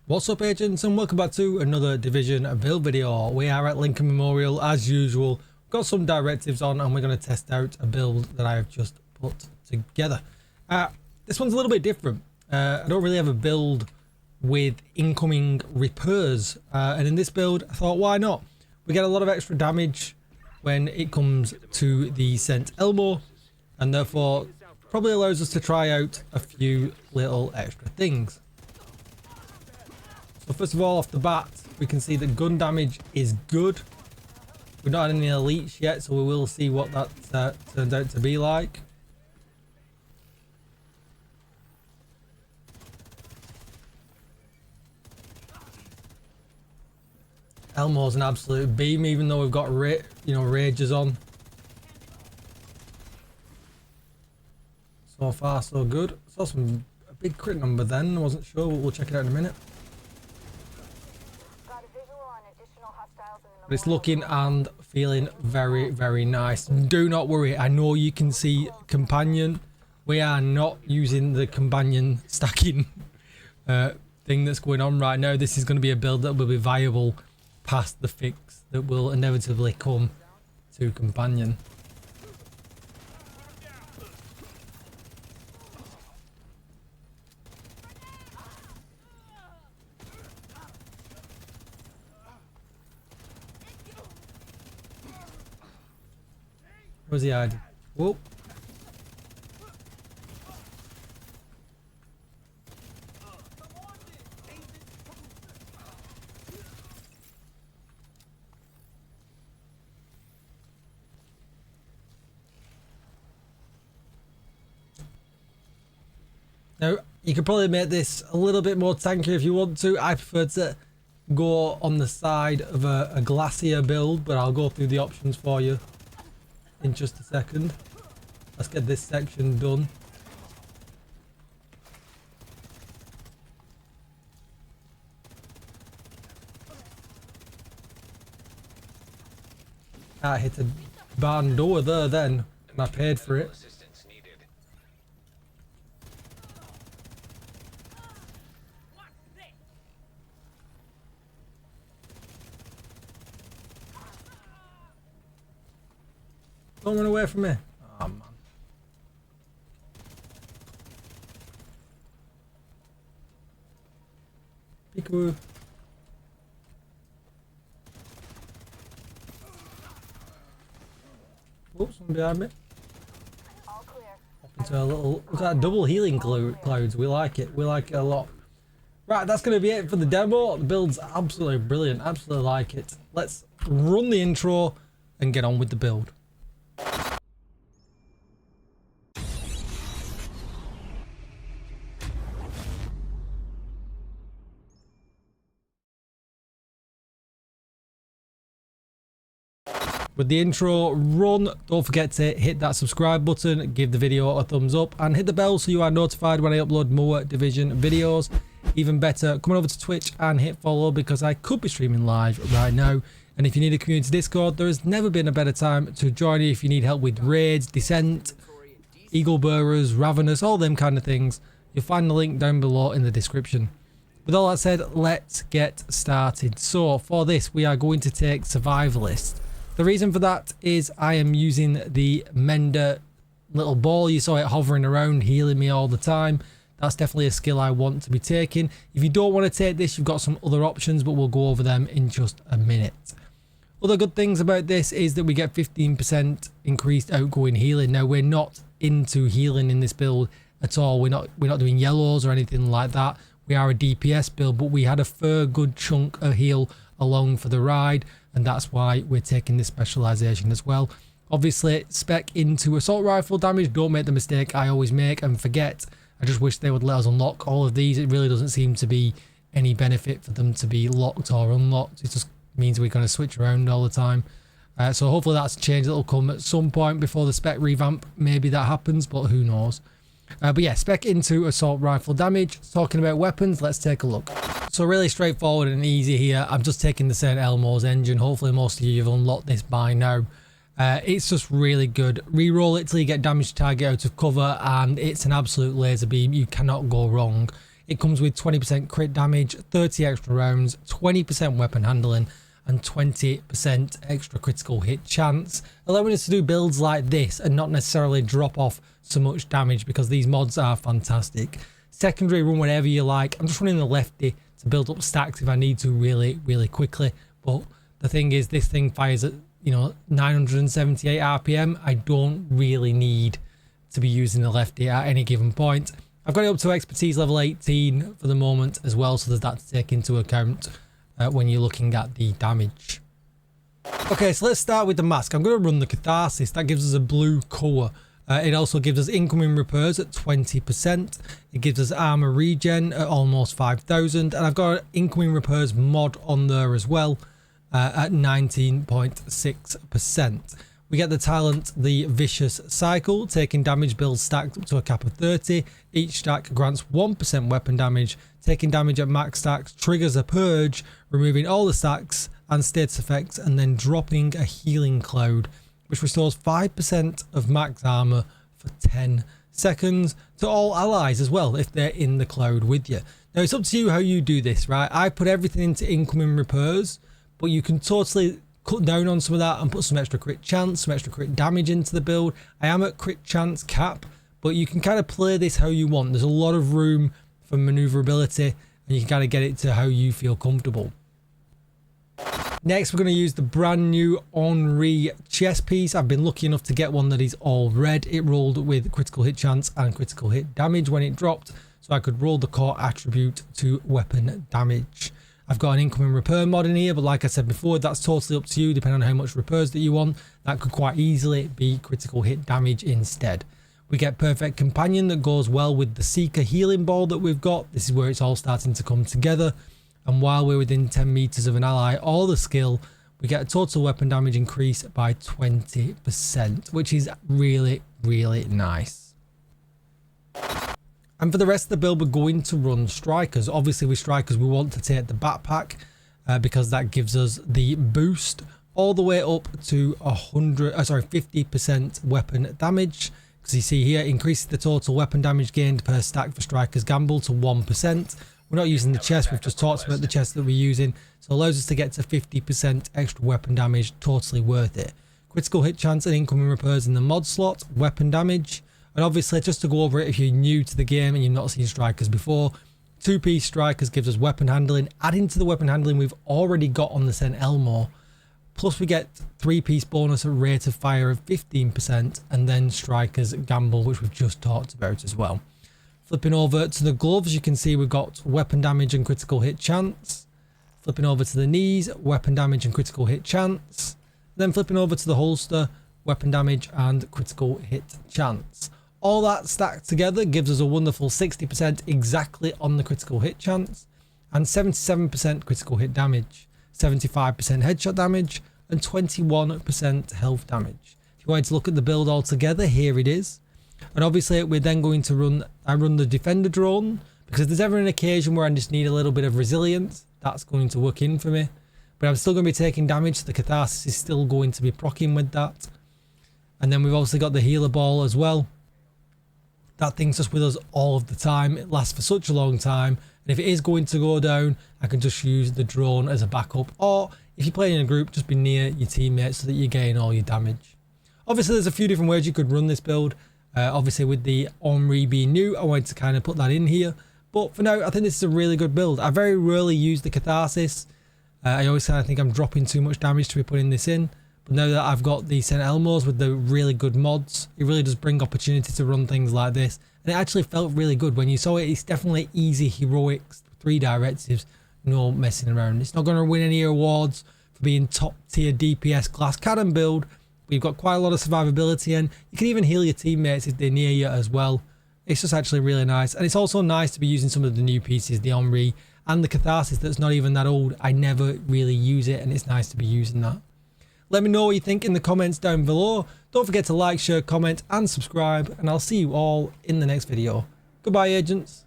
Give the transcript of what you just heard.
What's up, agents, and welcome back to another Division build video. We are at Lincoln Memorial as usual. Got some directives on and we're going to test out a build that I have just put together. This one's a little bit different. I don't really have a build with incoming repairs, and in this build I thought, why not? We get a lot of extra damage when it comes to the St. Elmo, and therefore probably allows us to try out a few little extra things. So first of all, off the bat, we can see that gun damage is good. We're not had any elites yet, so we will see what that turns out to be like. Elmo's an absolute beam, even though we've got rages on. So far, so good. Saw a big crit number then. I wasn't sure, but we'll check it out in a minute. But it's looking and feeling very, very nice. Do not worry, I know you can see companion. We are not using the companion stacking thing that's going on right now. This is going to be a build that will be viable past the fix that will inevitably come to companion. Where's he hiding? Whoa. Now, you could probably make this a little bit more tanky if you want to. I prefer to go on the side of a glacier build, but I'll go through the options for you in just a second. Let's get this section done. I hit a barn door there then, and I paid for it. Don't run away from me. Oh man. Peekaboo. Oh, someone behind me. All clear. Up into a little, look at that double healing clouds. We like it. We like it a lot. Right, that's going to be it for the demo. The build's absolutely brilliant. Absolutely like it. Let's run the intro and get on with the build. With the intro run, don't forget to hit that subscribe button, give the video a thumbs up, and hit the bell so you are notified when I upload more Division videos. Even better, come on over to Twitch and hit follow, because I could be streaming live right now. And if you need a community Discord, there has never been a better time to join you if you need help with raids, descent, eagle bearers, ravenous, all them kind of things. You'll find the link down below in the description. With all that said, let's get started. So for this, we are going to take survivalist. The reason for that is I am using the Mender little ball. You saw it hovering around, healing me all the time. That's definitely a skill I want to be taking. If you don't want to take this, you've got some other options, but we'll go over them in just a minute. Other good things about this is that we get 15% increased outgoing healing. Now, we're not into healing in this build at all. We're not doing yellows or anything like that. We are a DPS build, but we had a fair good chunk of heal along for the ride, and that's why we're taking this specialization as well. Obviously, spec into assault rifle damage. Don't make the mistake I always make and forget. I just wish they would let us unlock all of these. It really doesn't seem to be any benefit for them to be locked or unlocked. It just means we're going to switch around all the time. So hopefully that's a change that will come at some point before the spec revamp. Maybe that happens, but who knows. But yeah, spec into assault rifle damage. Talking about weapons, let's take a look. So really straightforward and easy here. I'm just taking the St. Elmo's engine. Hopefully most of you have unlocked this by now. It's just really good. Reroll it till you get damage target out of cover, and it's an absolute laser beam. You cannot go wrong. It comes with 20% crit damage, 30 extra rounds, 20% weapon handling, and 20% extra critical hit chance, allowing us to do builds like this and not necessarily drop off so much damage, because these mods are fantastic. Secondary, run whenever you like. I'm just running the lefty to build up stacks if I need to really quickly, but the thing is, this thing fires at 978 RPM. I don't really need to be using the lefty at any given point. I've got it up to expertise level 18 for the moment as well, so there's that to take into account when you're looking at the damage. Okay, so let's start with the mask. I'm going to run the Catharsis. That gives us a blue colour. It also gives us incoming repairs at 20%. It gives us armor regen at almost 5,000, and I've got an incoming repairs mod on there as well at 19.6%. We get the talent, the Vicious Cycle, taking damage builds stacked up to a cap of 30. Each stack grants 1% weapon damage. Taking damage at max stacks triggers a purge, removing all the stacks and status effects, and then dropping a healing cloud, which restores 5% of max armor for 10 seconds to all allies as well if they're in the cloud with you. Now it's up to you how you do this, right? I put everything into incoming repairs, but you can totally cut down on some of that and put some extra crit chance, some extra crit damage into the build. I am at crit chance cap, but you can kind of play this how you want. There's a lot of room for maneuverability, and you can kind of get it to how you feel comfortable. Next, we're going to use the brand new Henri chest piece. I've been lucky enough to get one that is all red. It rolled with critical hit chance and critical hit damage when it dropped, so I could roll the core attribute to weapon damage. I've got an incoming repair mod in here, but like I said before, that's totally up to you depending on how much repairs that you want. That could quite easily be critical hit damage instead. We get Perfect Companion that goes well with the Seeker healing ball that we've got. This is where it's all starting to come together. And while we're within 10 meters of an ally or the skill, we get a total weapon damage increase by 20%, which is really nice. And for the rest of the build, we're going to run Strikers. Obviously with Strikers, we want to take the backpack because that gives us the boost all the way up to 50% weapon damage. Because you see here, increases the total weapon damage gained per stack for Strikers Gamble to 1%. We're not using the chest, we've just talked about the chest that we're using, so it allows us to get to 50% extra weapon damage, totally worth it. Critical hit chance and incoming repairs in the mod slot, weapon damage, and obviously just to go over it if you're new to the game and you've not seen Strikers before, 2-piece Strikers gives us weapon handling, adding to the weapon handling we've already got on the St. Elmo, plus we get 3-piece bonus at rate of fire of 15%, and then Strikers Gamble, which we've just talked about as well. Flipping over to the gloves, you can see we've got weapon damage and critical hit chance. Flipping over to the knees, weapon damage and critical hit chance. Then flipping over to the holster, weapon damage and critical hit chance. All that stacked together gives us a wonderful 60% exactly on the critical hit chance, and 77% critical hit damage, 75% headshot damage, and 21% health damage. If you wanted to look at the build all together, here it is. And obviously we're then going to run the defender drone, because if there's ever an occasion where I just need a little bit of resilience, that's going to work in for me. But I'm still going to be taking damage, so the Catharsis is still going to be proccing with that. And then we've also got the healer ball as well. That thing's just with us all of the time. It lasts for such a long time, and if it is going to go down, I can just use the drone as a backup, or if you're playing in a group, just be near your teammates so that you gain all your damage. Obviously there's a few different ways you could run this build. Obviously with the Henri being new, I wanted to kind of put that in here, but for now I think this is a really good build. I very rarely use the Catharsis. I always kind of think I'm dropping too much damage to be putting this in, but now that I've got the St. Elmo's with the really good mods, it really does bring opportunity to run things like this, and it actually felt really good when you saw it. It's definitely easy heroics, 3 directives, no messing around. It's not going to win any awards for being top tier DPS glass cannon build. We've got quite a lot of survivability, and you can even heal your teammates if they're near you as well. It's just actually really nice, and it's also nice to be using some of the new pieces, the Henri and the Catharsis that's not even that old. I never really use it, and it's nice to be using that. Let me know what you think in the comments down below. Don't forget to like, share, comment and subscribe, and I'll see you all in the next video. Goodbye, agents.